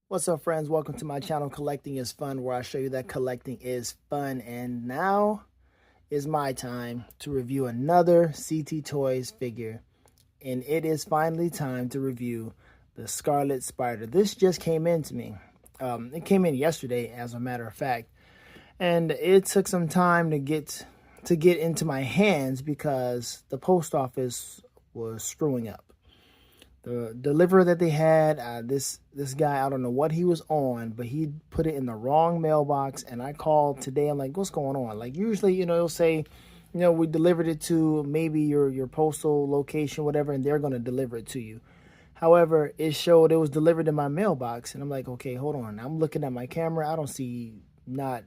What's up, friends? Welcome to my channel, Collecting is Fun, where I show you that collecting is fun. And now is my time to review another CT Toys figure. And it is finally time to review the Scarlet Spider. This just came in to me. It came in yesterday, as a matter of fact. And it took some time to get into my hands because the post office was screwing up. The deliverer that they had, this guy, I don't know what he was on, but he put it in the wrong mailbox. And I called today. I'm like, what's going on? Like, usually, it'll say, we delivered it to maybe your postal location, whatever, and they're going to deliver it to you. However, it showed it was delivered in my mailbox. And I'm like, okay, hold on. I'm looking at my camera. I don't see, not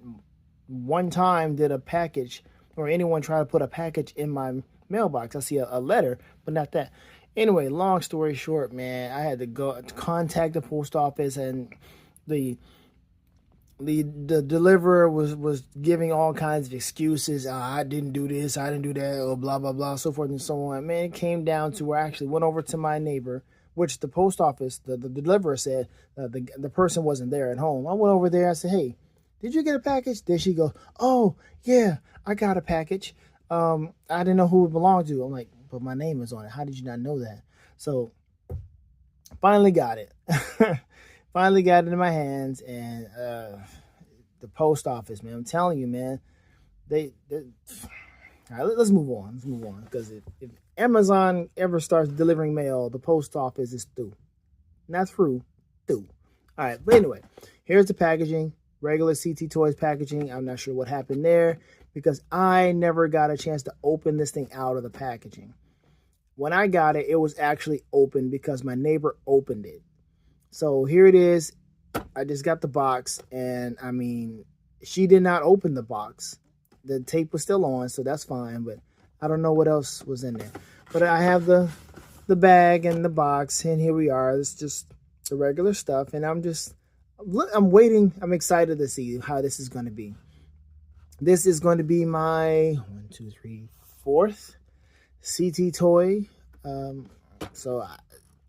one time did a package or anyone try to put a package in my mailbox. I see a letter, but not that. Anyway, long story short, man, I had to go to contact the post office, and the deliverer was giving all kinds of excuses. I didn't do this, I didn't do that, or blah, blah, blah, so forth and so on. Man, it came down to where I actually went over to my neighbor, which the post office, the deliverer said the person wasn't there at home. I went over there. I said, hey, did you get a package? There she goes, oh, yeah, I got a package. I didn't know who it belonged to. I'm like, but my name is on it. How did you not know that? So finally got it. Finally got it in my hands. And the post office, man, I'm telling you, man, they all right, let's move on. Let's move on. Because if Amazon ever starts delivering mail, the post office is through. Not through, through. All right, but anyway, here's the packaging. Regular CT Toys packaging. I'm not sure what happened there because I never got a chance to open this thing out of the packaging. When I got it, it was actually open because my neighbor opened it. So here it is. I just got the box, and I mean, she did not open the box. The tape was still on, so that's fine, but I don't know what else was in there. But I have the bag and the box, and here we are. It's just the regular stuff, and I'm waiting. I'm excited to see how this is going to be. This is going to be my 4th CT toy. So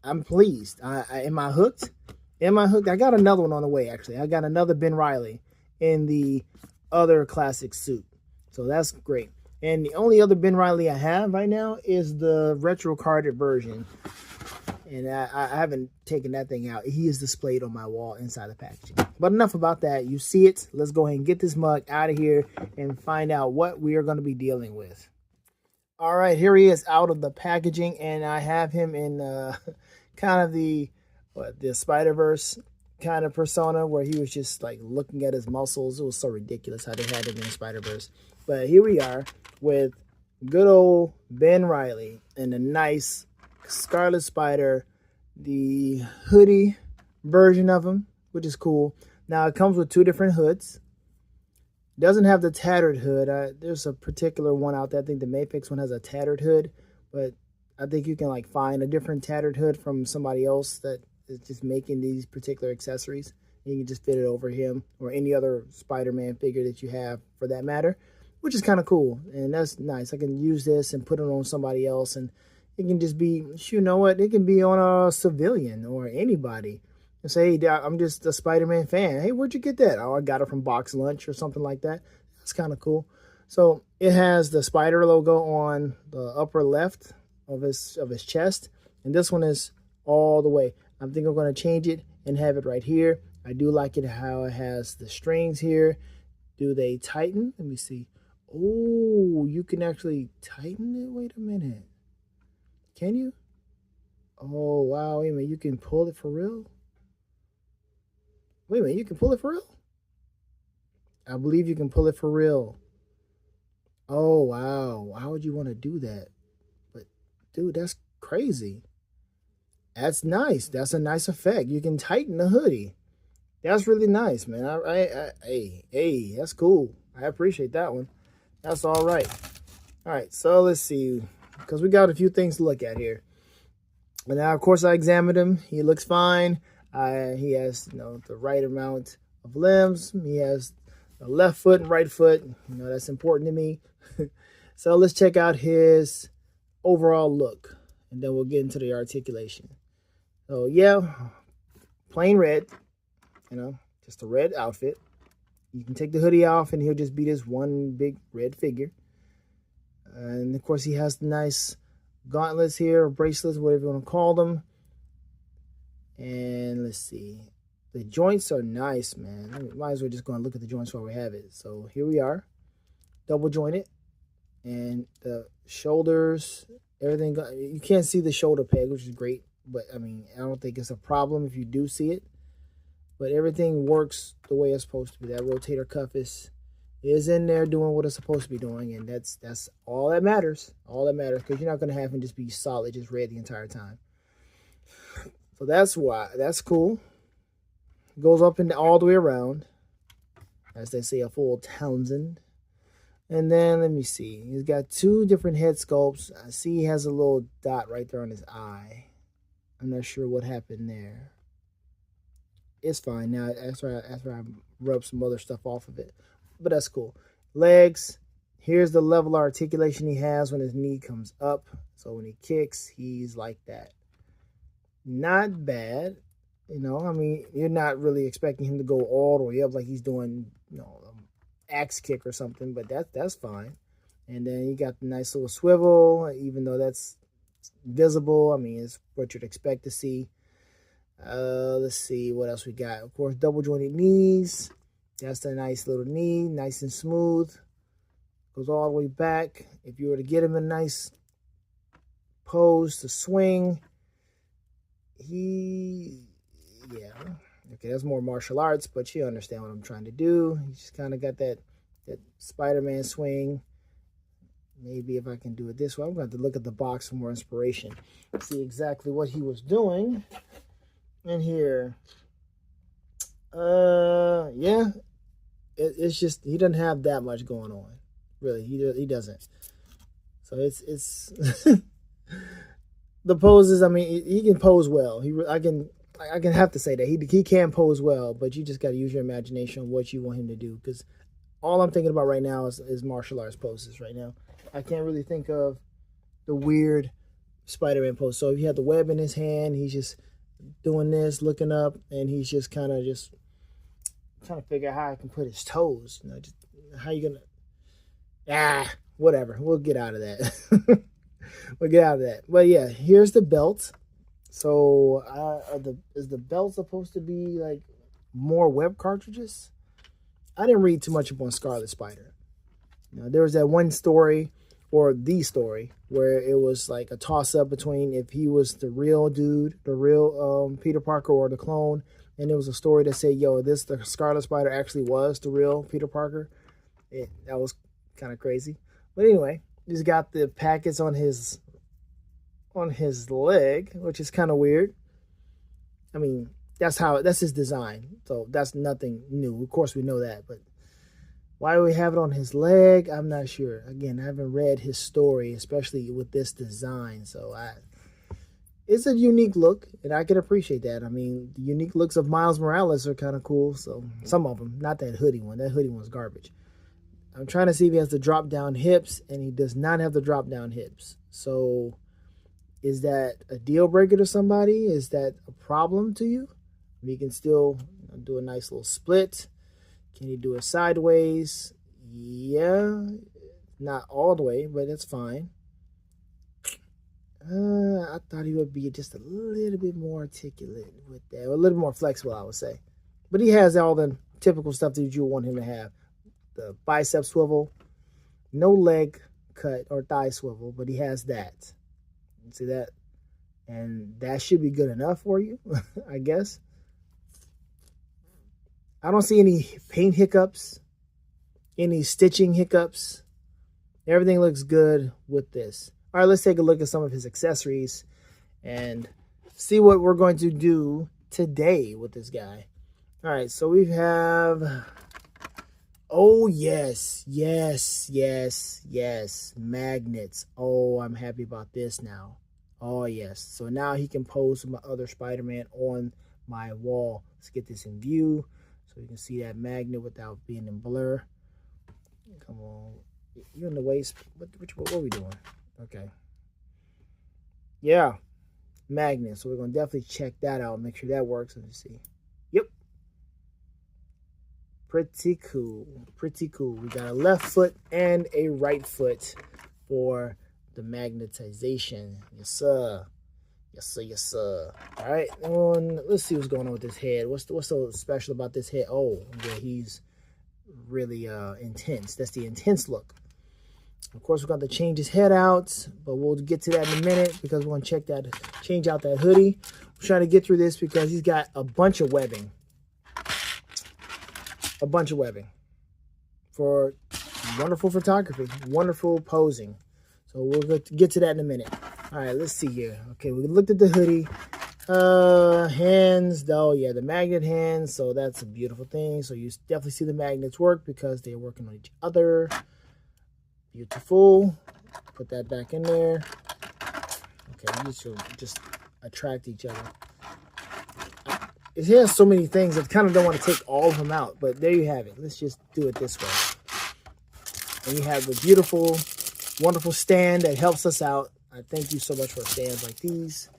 I'm pleased. Am I hooked? Am I hooked? I got another one on the way, actually. I got another Ben Reilly in the other classic suit. So that's great. And the only other Ben Reilly I have right now is the retro carded version. And I haven't taken that thing out. He is displayed on my wall inside the packaging. But enough about that. You see it. Let's go ahead and get this mug out of here and find out what we are going to be dealing with. All right, here he is out of the packaging. And I have him in kind of the Spider-Verse kind of persona where he was just like looking at his muscles. It was so ridiculous how they had him in Spider-Verse. But here we are with good old Ben Reilly in a nice Scarlet Spider, the hoodie version of him, which is cool. Now it comes with 2 different hoods. Doesn't have the tattered hood. There's a particular one out there. I think the Mapix one has a tattered hood, but I think you can like find a different tattered hood from somebody else that is just making these particular accessories. And you can just fit it over him or any other Spider-Man figure that you have for that matter, which is kind of cool. And that's nice. I can use this and put it on somebody else, and it can just be, you know what, it can be on a civilian or anybody. And say, hey, I'm just a Spider-Man fan. Hey, where'd you get that? Oh, I got it from Box Lunch or something like that. That's kind of cool. So it has the Spider logo on the upper left of his chest. And this one is all the way. I think I'm going to change it and have it right here. I do like it how it has the strings here. Do they tighten? Let me see. Oh, you can actually tighten it. Wait a minute. Can you? Oh, wow. Wait a minute. You can pull it for real? Wait a minute. You can pull it for real? I believe you can pull it for real. Oh, wow. Why would you want to do that? But, dude, that's crazy. That's nice. That's a nice effect. You can tighten the hoodie. That's really nice, man. Hey, that's cool. I appreciate that one. That's all right. All right, so let's see. Because we got a few things to look at here. And now, of course, I examined him. He looks fine. He has, the right amount of limbs. He has a left foot and right foot. That's important to me. So let's check out his overall look. and then we'll get into the articulation. So yeah, plain red, just a red outfit. You can take the hoodie off and he'll just be this one big red figure. And of course he has the nice gauntlets here, or bracelets, whatever you want to call them. And let's see. The joints are nice, man. Might as well just go and look at the joints while we have it. So here we are. Double jointed. And the shoulders, everything. You can't see the shoulder peg, which is great. But, I mean, I don't think it's a problem if you do see it. But everything works the way it's supposed to be. That rotator cuff is in there doing what it's supposed to be doing. And that's all that matters. All that matters. Because you're not going to have him just be solid, just red the entire time. So that's why. That's cool. Goes up and all the way around. As they say, a full Townsend. And then, let me see. He's got 2 different head sculpts. I see he has a little dot right there on his eye. I'm not sure what happened there. It's fine now after I rub some other stuff off of it. But that's cool. Legs. Here's the level of articulation he has when his knee comes up. So when he kicks, he's like that. Not bad. I mean, you're not really expecting him to go all the way up like he's doing, axe kick or something. But that's fine. And then you got the nice little swivel, even though that's visible. I mean, it's what you'd expect to see. Let's see what else we got. Of course, double jointed knees. That's a nice little knee, nice and smooth. Goes all the way back. If you were to get him a nice pose to swing, okay, that's more martial arts, but you understand what I'm trying to do. He just kind of got that Spider-Man swing. Maybe if I can do it this way. I'm going to have to look at the box for more inspiration. See exactly what he was doing. In here, yeah, it's just he doesn't have that much going on, really. He doesn't. So it's the poses. I mean, he can pose well. I can have to say that he can pose well, but you just got to use your imagination on what you want him to do. Because all I'm thinking about right now is martial arts poses. Right now, I can't really think of the weird Spider-Man pose. So if he had the web in his hand, he's just doing this, looking up, and he's just kind of just trying to figure out how I can put his toes. Just how you gonna whatever. We'll get out of that. We'll get out of that. But yeah, here's the belt. So is the belt supposed to be like more web cartridges? I didn't read too much up on Scarlet Spider. There was that one story, or the story, where it was like a toss-up between if he was the real dude, the real Peter Parker, or the clone. And there was a story that said, the Scarlet Spider actually was the real Peter Parker. That was kind of crazy. But anyway, he's got the packets on his leg, which is kind of weird. I mean, that's his design. So that's nothing new. Of course, we know that, but why do we have it on his leg? I'm not sure. Again, I haven't read his story, especially with this design. So it's a unique look, and I can appreciate that. I mean, the unique looks of Miles Morales are kind of cool. So some of them, not that hoodie one. That hoodie one's garbage. I'm trying to see if he has the drop-down hips, and he does not have the drop-down hips. So is that a deal breaker to somebody? Is that a problem to you? He can still do a nice little split. Can you do it sideways? Yeah, not all the way, but it's fine. I thought he would be just a little bit more articulate with that, or a little more flexible, I would say. But he has all the typical stuff that you want him to have. The bicep swivel, no leg cut or thigh swivel, but he has that. See that? And that should be good enough for you, I guess. I don't see any paint hiccups, any stitching hiccups. Everything looks good with this. All right, let's take a look at some of his accessories and see what we're going to do today with this guy. All right, so we have, oh, yes, magnets. Oh, I'm happy about this now. Oh, yes. So now he can pose with my other Spider-Man on my wall. Let's get this in view so you can see that magnet without being in blur. Come on. You're in the waist. What are we doing? Okay. Yeah, magnet. So we're gonna definitely check that out. Make sure that works. Let me see. Yep, pretty cool. Pretty cool. We got a left foot and a right foot for the magnetization. Yes, sir. Yes, sir. Yes, sir. All right. Let's see what's going on with this head. What's so special about this head? Oh, yeah, he's really intense. That's the intense look. Of course, we're going to change his head out, but we'll get to that in a minute because we're going to change out that hoodie. We're trying to get through this because he's got a bunch of webbing. A bunch of webbing for wonderful photography, wonderful posing. So we'll get to that in a minute. All right, let's see here. Okay, we looked at the hoodie. Hands, though, yeah, the magnet hands. So that's a beautiful thing. So you definitely see the magnets work because they're working on each other. Beautiful. Put that back in there. Okay, these should just attract each other. It has so many things. I kind of don't want to take all of them out, but there you have it. Let's just do it this way. And you have the beautiful, wonderful stand that helps us out. I thank you so much for stands like these.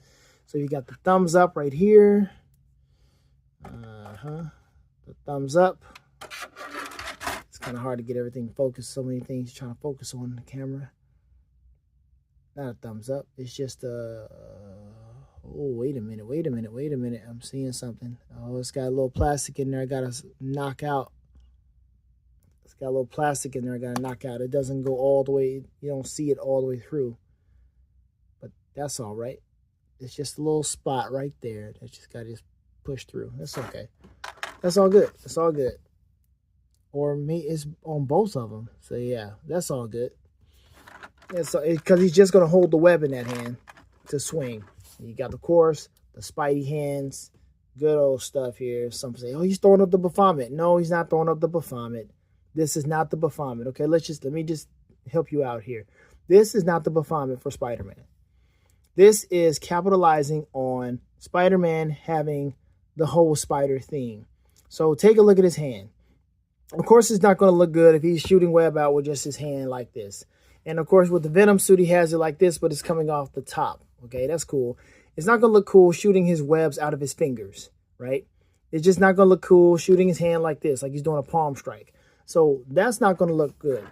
So you got the thumbs up right here. The thumbs up. It's kind of hard to get everything focused. So many things you're trying to focus on the camera. Not a thumbs up. It's just a... Oh, wait a minute. I'm seeing something. Oh, it's got a little plastic in there I got to knock out. It's got a little plastic in there I got to knock out. It doesn't go all the way. You don't see it all the way through. But that's all right. It's just a little spot right there. That's just got to just push through. That's okay. That's all good. It's all good. Or me, it's on both of them. So, yeah, that's all good. Because he's just going to hold the web in that hand to swing. You got, of course, the Spidey hands. Good old stuff here. Some say, oh, he's throwing up the Baphomet. No, he's not throwing up the Baphomet. This is not the Baphomet. Okay, let me just help you out here. This is not the Baphomet for Spider-Man. This is capitalizing on Spider-Man having the whole spider theme. So take a look at his hand. Of course, it's not going to look good if he's shooting web out with just his hand like this. And, of course, with the Venom suit, he has it like this, but it's coming off the top. Okay, that's cool. It's not going to look cool shooting his webs out of his fingers, right? It's just not going to look cool shooting his hand like this, like he's doing a palm strike. So that's not going to look good.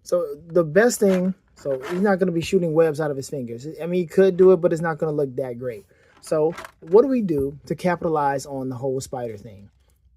So the best thing, so he's not going to be shooting webs out of his fingers. I mean, he could do it, but it's not going to look that great. So what do we do to capitalize on the whole spider thing?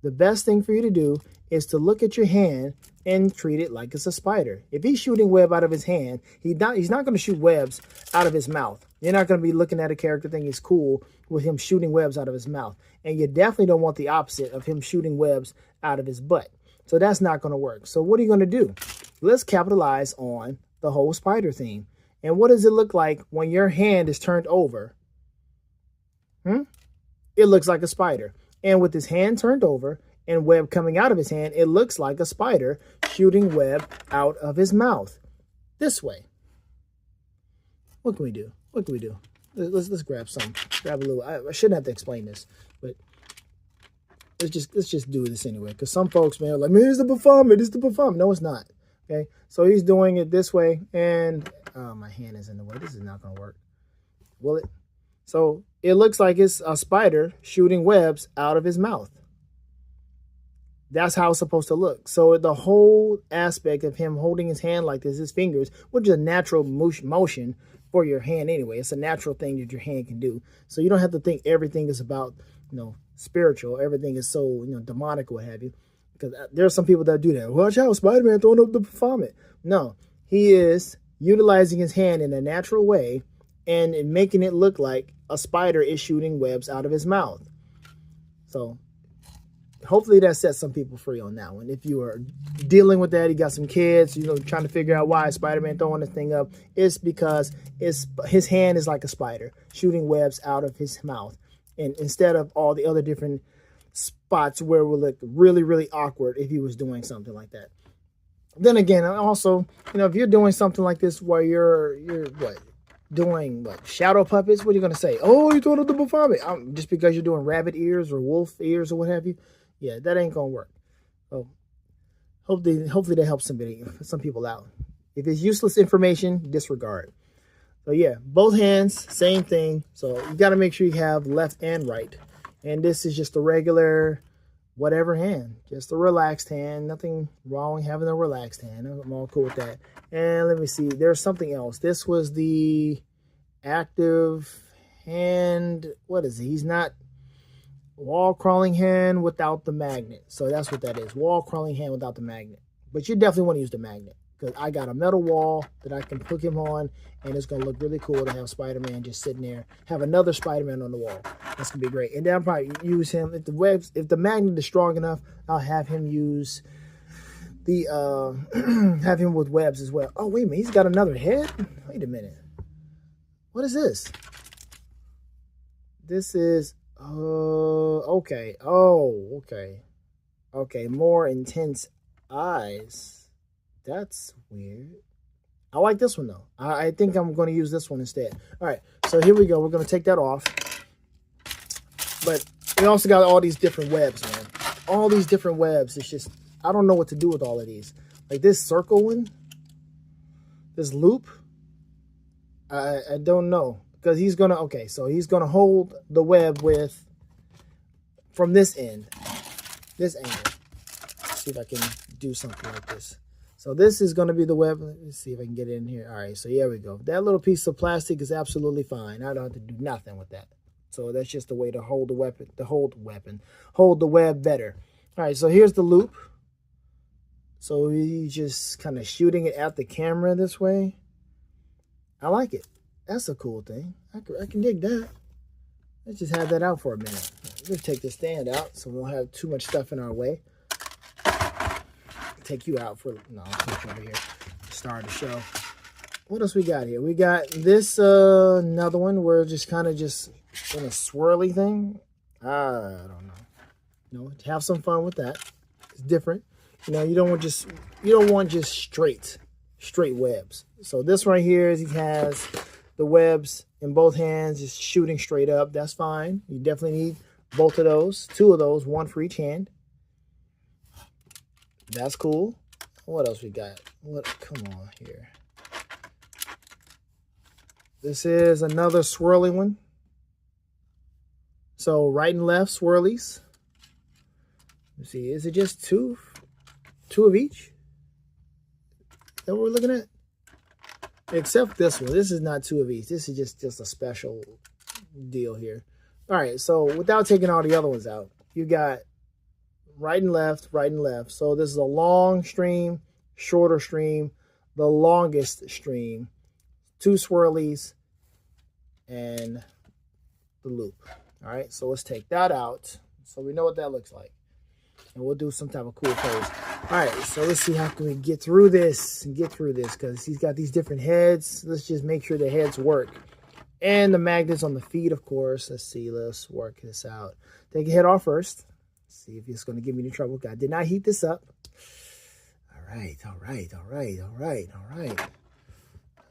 The best thing for you to do is to look at your hand and treat it like it's a spider. If he's shooting web out of his hand, he's not going to shoot webs out of his mouth. You're not going to be looking at a character thinking it's cool with him shooting webs out of his mouth. And you definitely don't want the opposite of him shooting webs out of his butt. So that's not going to work. So what are you going to do? Let's capitalize on the whole spider theme. And what does it look like when your hand is turned over? It looks like a spider. And with his hand turned over and web coming out of his hand, it looks like a spider shooting web out of his mouth. This way. What can we do? What can we do? Let's grab some. Grab a little. I shouldn't have to explain this, but let's just do this anyway. Because some folks, man, are like, man, it's the Baphomet. It's the Baphomet. No, it's not. Okay. So he's doing it this way, and my hand is in the way. This is not going to work. Will it? So it looks like it's a spider shooting webs out of his mouth. That's how it's supposed to look. So the whole aspect of him holding his hand like this, his fingers, which is a natural motion for your hand anyway. It's a natural thing that your hand can do. So you don't have to think everything is about, spiritual. Everything is so, demonic or what have you. Because there are some people that do that. Watch out, Spider-Man throwing up the Baphomet. No, he is utilizing his hand in a natural way and making it look like a spider is shooting webs out of his mouth. So hopefully that sets some people free on that one. If you are dealing with that, you got some kids, trying to figure out why Spider-Man throwing this thing up, it's because his hand is like a spider shooting webs out of his mouth. And instead of all the other different spots where it would look really, really awkward if he was doing something like that. Then again, also, if you're doing something like this where you're doing shadow puppets, what are you going to say? Oh, you're throwing up the Baphomet. Just because you're doing rabbit ears or wolf ears or what have you. Yeah, that ain't going to work. So hopefully that helps some people out. If it's useless information, disregard. So yeah, both hands, same thing. So you got to make sure you have left and right. And this is just a regular whatever hand, just a relaxed hand. Nothing wrong having a relaxed hand. I'm all cool with that. And let me see, there's something else. This was the active hand. What is it? He's not wall crawling hand without the magnet. So that's what that is. Wall crawling hand without the magnet. But you definitely want to use the magnet, because I got a metal wall that I can hook him on, and it's going to look really cool to have Spider-Man just sitting there, have another Spider-Man on the wall. That's going to be great. And then I'll probably use him, if the magnet is strong enough, I'll have him use the, have him with webs as well. Oh, wait a minute, he's got another head? Wait a minute. What is this? This is, okay. Oh, okay. Okay, more intense eyes. That's weird. I like this one though. I think I'm going to use this one instead. All right, so here we go. We're going to take that off. But we also got all these different webs, man. All these different webs. It's just, I don't know what to do with all of these. Like this circle one, this loop, I don't know. Because he's going to, okay, so he's going to hold the web with, from this end, this angle. Let's see if I can do something like this. So this is going to be the web. Let's see if I can get it in here. All right, so here we go. That little piece of plastic is absolutely fine. I don't have to do nothing with that. So that's just a way to hold the weapon, hold the web better. All right, so here's the loop. So he's just kind of shooting it at the camera this way. I like it. That's a cool thing. I can dig that. Let's just have that out for a minute. Let's take the stand out so we don't have too much stuff in our way. Take you out for, no, I'll put you over here. Start the show. What else we got here? We got this, another one where just kind of just in a swirly thing. I don't know. You know, have some fun with that. It's different. You know, you don't want just straight webs. So this right here is he has the webs in both hands, just shooting straight up. That's fine. You definitely need both of those, two of those, one for each hand. That's cool. What else we got? What? Come on here. This is another swirly one. So right and left swirlies. Let's see. Is it just two of each? Is that what we're looking at? Except this one. This is not two of each. This is just a special deal here. All right. So without taking all the other ones out, you got right and left, right and left. So this is a long stream, shorter stream, the longest stream, two swirlies, and the loop. All right, so let's take that out so we know what that looks like. And we'll do some type of cool pose. All right, so let's see how can we get through this because he's got these different heads. Let's just make sure the heads work. And the magnets on the feet, of course. Let's see, let's work this out. Take your head off first. See if it's going to give me any trouble. I did not heat this up. All right.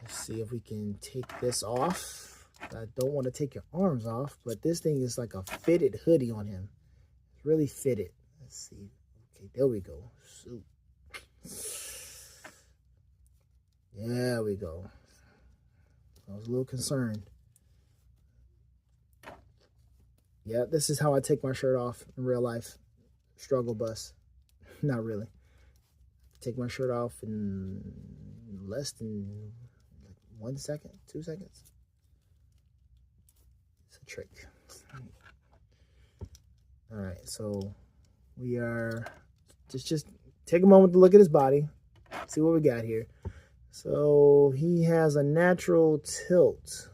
Let's see if we can take this off. I don't want to take your arms off, but this thing is like a fitted hoodie on him. It's really fitted. Let's see. Okay, there we go. Shoot. There we go. I was a little concerned. Yeah, this is how I take my shirt off in real life. Struggle bus. Not really. Take my shirt off in less than 1 second, 2 seconds. It's a trick. All right, so we are just take a moment to look at his body. See what we got here. So he has a natural tilt.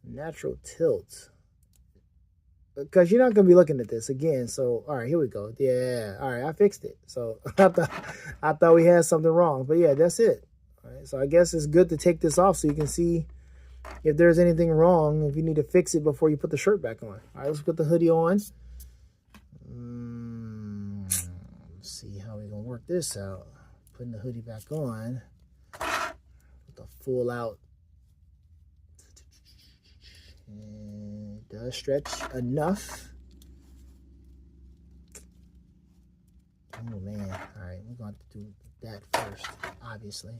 Natural tilt. Because you're not going to be looking at this again. So, all right, here we go. Yeah, all right, I fixed it. So, I thought we had something wrong. But, yeah, that's it. All right, so, I guess it's good to take this off so you can see if there's anything wrong, if you need to fix it before you put the shirt back on. All right, let's put the hoodie on. Let's see how we're going to work this out. Putting the hoodie back on. With the full out. And it does stretch enough. Oh man, all right, we're going to do that first, obviously.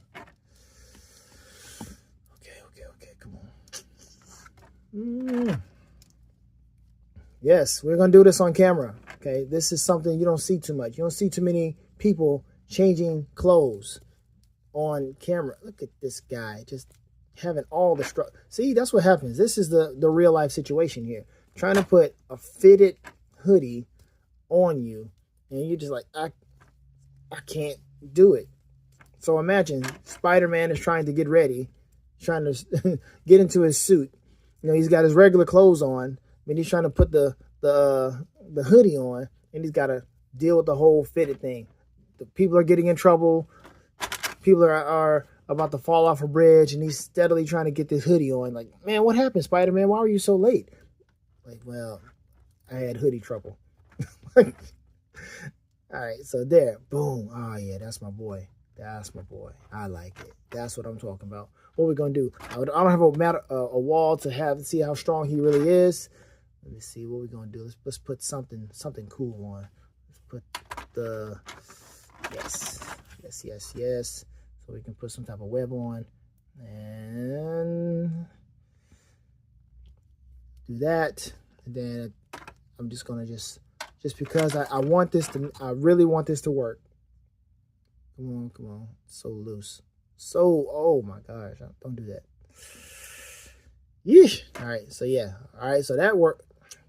Yes, we're going to do this on camera. Okay, this is something you don't see too much. You don't see too many people changing clothes on camera. Look at this guy just having all the struggle. See, that's what happens. This is the real life situation here. Trying to put a fitted hoodie on you, and you're just like, I can't do it. So imagine Spider-Man is trying to get ready, trying to get into his suit. You know, he's got his regular clothes on, and he's trying to put the hoodie on, and he's got to deal with the whole fitted thing. The people are getting in trouble. People are about to fall off a bridge, and he's steadily trying to get this hoodie on. Like, man, what happened, Spider-Man? Why were you so late? Like, well, I had hoodie trouble. All right, so there, boom. Oh, yeah, that's my boy. That's my boy. I like it. That's what I'm talking about. What we're going to do, I don't have a wall to see how strong he really is. Let me see what we're going to do. Let's put something cool on. Let's put the, yes. So we can put some type of web on. And do that. And then I'm just going to just because I want this I really want this to work. Come on. So loose. Oh my gosh. Don't do that. Yeesh. All right. So yeah. All right. So that worked.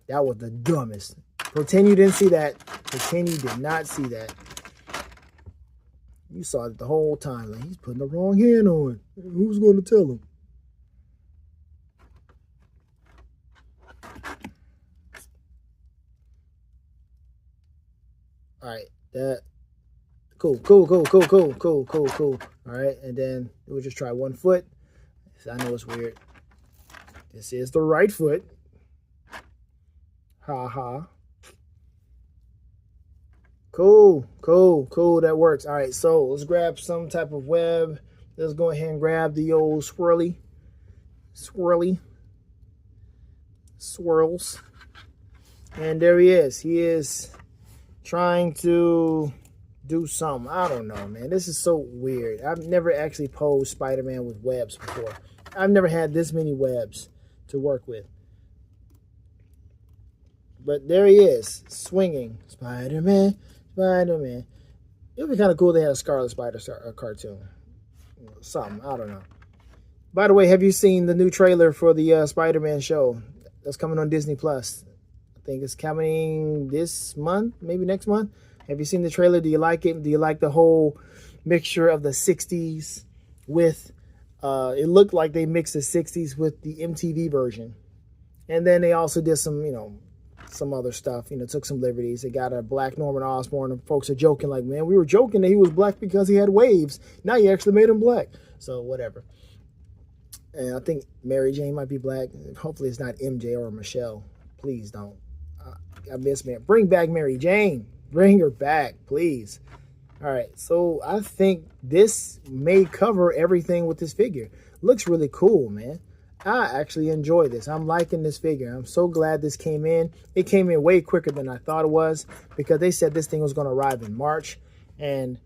That was the dumbest. Pretend you didn't see that. Pretend you did not see that. You saw it the whole time. Like, he's putting the wrong hand on. Who's going to tell him? All right. That. Cool. All right. And then we'll just try one foot. I know it's weird. This is the right foot. Ha ha. Cool. That works. All right, so let's grab some type of web. Let's go ahead and grab the old swirls. And there he is. He is trying to do something. I don't know, man. This is so weird. I've never actually posed Spider-Man with webs before. I've never had this many webs to work with. But there he is, swinging. Spider-Man. It would be kind of cool if they had a Scarlet Spider cartoon. Something, I don't know. By the way, have you seen the new trailer for the Spider-Man show that's coming on Disney Plus? I think it's coming this month, maybe next month. Have you seen the trailer? Do you like it? Do you like the whole mixture of the 60s with, it looked like they mixed the 60s with the MTV version. And then they also did some, some other stuff, took some liberties. They got a black Norman Osborn, and folks are joking like, man, we were joking that he was black because he had waves. Now you actually made him black. So whatever. And I think Mary Jane might be black. Hopefully it's not MJ or Michelle. Please don't. I miss, man. Bring back Mary Jane. Bring her back, please. All right, so I think this may cover everything with this figure. Looks really cool, man. I actually enjoy this. I'm liking this figure. I'm so glad this came in. It came in way quicker than I thought it was because they said this thing was going to arrive in March, and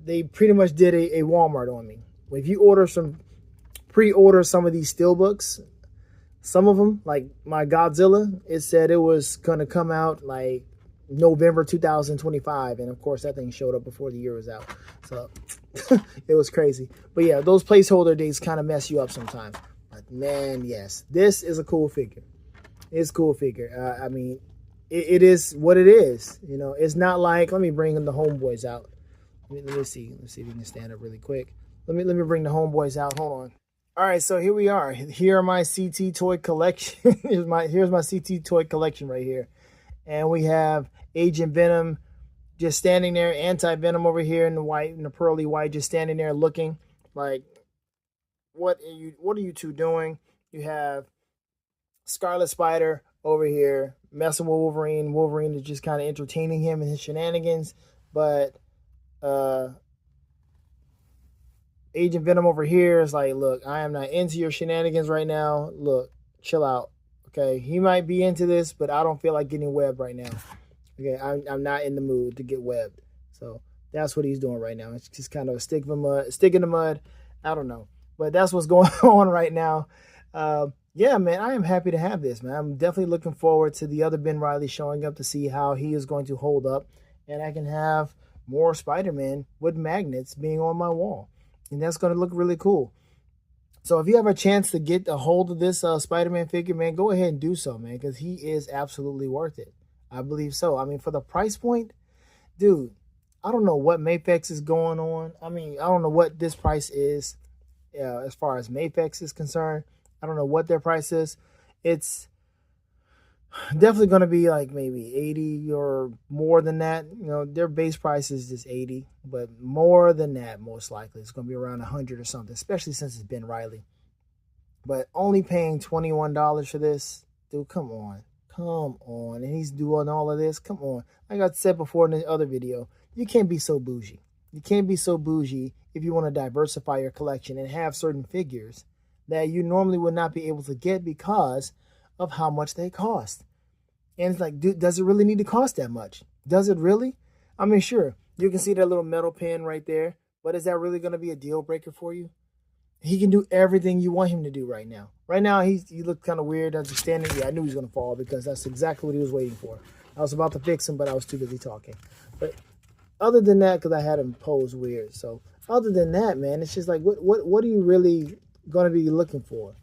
they pretty much did a Walmart on me. If you pre-order some of these steelbooks, some of them, like my Godzilla, it said it was going to come out like November 2025, and of course that thing showed up before the year was out. So it was crazy. But yeah, those placeholder dates kind of mess you up sometimes. But man, yes, this is a cool figure. It's a cool figure. I mean, it is what it is. It's not like, let me bring the homeboys out. Let me see. Let's see if we can stand up really quick. Let me bring the homeboys out. Hold on. All right, so here we are. Here are my CT toy collection. here's my CT toy collection right here. And we have Agent Venom just standing there, Anti-Venom over here in the white, in the pearly white, just standing there looking like, what are you two doing? You have Scarlet Spider over here messing with Wolverine. Wolverine is just kind of entertaining him and his shenanigans. But Agent Venom over here is like, look, I am not into your shenanigans right now. Look, chill out. Okay, he might be into this, but I don't feel like getting webbed right now. Okay, I'm not in the mood to get webbed. So that's what he's doing right now. It's just kind of a stick in the mud. I don't know. But that's what's going on right now. Yeah, man, I am happy to have this, man. I'm definitely looking forward to the other Ben Riley showing up to see how he is going to hold up, and I can have more Spider-Man with magnets being on my wall, and that's going to look really cool. So if you have a chance to get a hold of this Spider-Man figure, man, go ahead and do so, man, because he is absolutely worth it. I believe so. I mean, for the price point, dude, I don't know what Mafex is going on. I mean, I don't know what this price is as far as Mafex is concerned. I don't know what their price is. It's definitely going to be like maybe 80 or more than that. You know, their base price is just 80, but more than that, most likely. It's going to be around 100 or something, especially since it's Ben Riley. But only paying $21 for this, dude, come on. Come on. And he's doing all of this. Come on. Like I said before in the other video, you can't be so bougie. You can't be so bougie if you want to diversify your collection and have certain figures that you normally would not be able to get because of how much they cost. And it's like, dude, does it really need to cost that much? Does it really? I mean, sure, you can see that little metal pin right there, but is that really going to be a deal breaker for you? He can do everything you want him to do right now. Right now, he looked kind of weird as he's standing. Yeah, I knew he was going to fall because that's exactly what he was waiting for. I was about to fix him, but I was too busy talking. But other than that, because I had him pose weird. So other than that, man, it's just like, what are you really going to be looking for?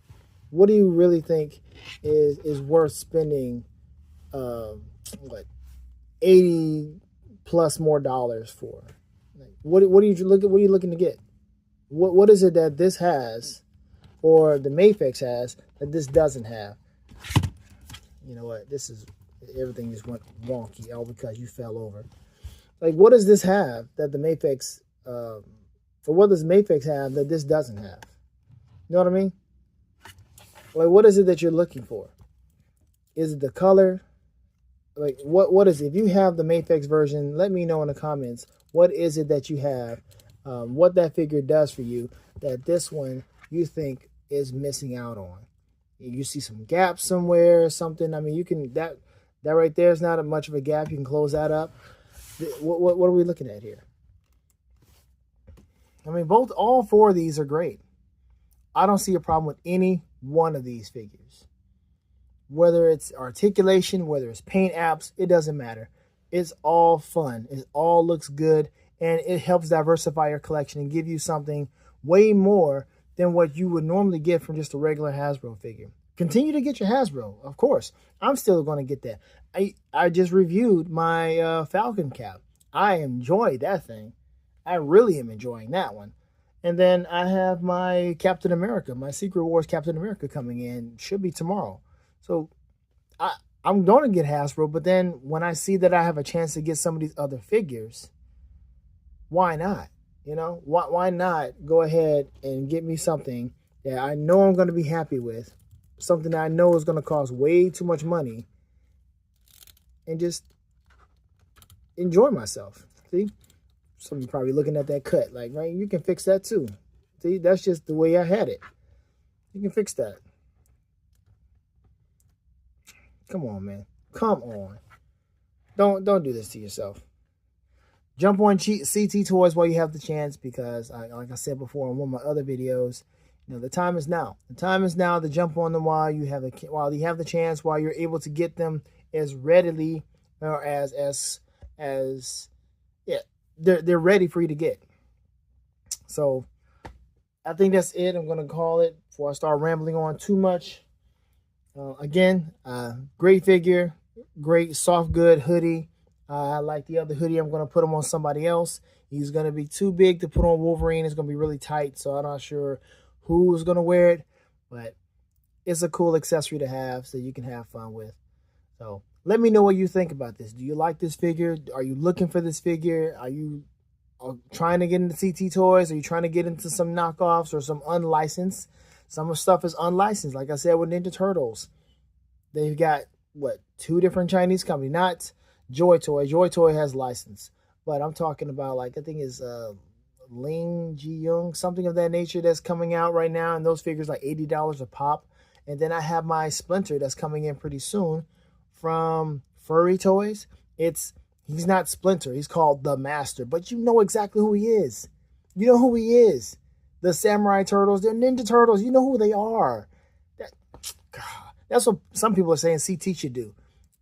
What do you really think is worth spending, what, 80 plus more dollars for? Like, what are you looking to get? What is it that this has, or the Mafex has, that this doesn't have? You know what? This is, everything just went wonky all because you fell over. Like, what does this have that the Mafex, or what does Mafex have that this doesn't have? You know what I mean? Like, what is it that you're looking for? Is it the color? Like, what is it? If you have the Mafex version, let me know in the comments. What is it that you have? What that figure does for you that this one you think is missing out on. You see some gaps somewhere or something. I mean, you can, that right there is not much of a gap. You can close that up. What are we looking at here? I mean, all four of these are great. I don't see a problem with any one of these figures. Whether it's articulation, whether it's paint apps, it doesn't matter. It's all fun. It all looks good. And it helps diversify your collection and give you something way more than what you would normally get from just a regular Hasbro figure. Continue to get your Hasbro, of course. I'm still going to get that. I just reviewed my Falcon cap. I enjoyed that thing. I really am enjoying that one. And then I have my Captain America, my Secret Wars Captain America coming in. Should be tomorrow. So I'm going to get Hasbro, but then when I see that I have a chance to get some of these other figures, why not? You know, why not go ahead and get me something that I know I'm going to be happy with, something that I know is going to cost way too much money, and just enjoy myself. See? Some of you probably looking at that cut, like, right, you can fix that too. See, that's just the way I had it. You can fix that. Come on, man. Come on. Don't do this to yourself. Jump on CT Toys while you have the chance, because like I said before in one of my other videos, you know, the time is now. The time is now to jump on them while you have the chance, while you're able to get them as readily or as yeah, they're ready for you to get. So I think that's it. I'm gonna call it before I start rambling on too much. Again, great figure, great soft good hoodie. I like the other hoodie. I'm going to put him on somebody else. He's going to be too big to put on Wolverine. It's going to be really tight, so I'm not sure who's going to wear it. But it's a cool accessory to have so you can have fun with. So let me know what you think about this. Do you like this figure? Are you looking for this figure? Are you trying to get into CT Toys? Are you trying to get into some knockoffs or some unlicensed? Some of the stuff is unlicensed. Like I said with Ninja Turtles, they've got, what, 2 different Chinese companies. Not Joy Toy. Joy Toy has license. But I'm talking about, like, I think it's Ling Ji Young, something of that nature, that's coming out right now. And those figures like $80 a pop. And then I have my Splinter that's coming in pretty soon from Furry Toys. He's not Splinter. He's called the Master. But you know exactly who he is. You know who he is. The Samurai Turtles. They're Ninja Turtles. You know who they are. That's what some people are saying CT should do.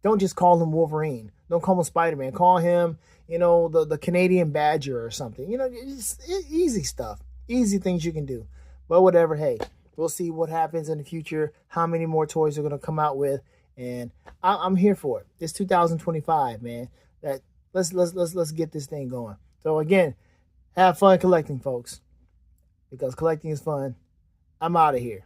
Don't just call him Wolverine. Don't call him Spider-Man. Call him, the Canadian Badger or something. It's easy stuff. Easy things you can do. But whatever, hey, we'll see what happens in the future, how many more toys they're going to come out with, and I'm here for it. It's 2025, man. Let's get this thing going. So again, have fun collecting, folks, because collecting is fun. I'm out of here.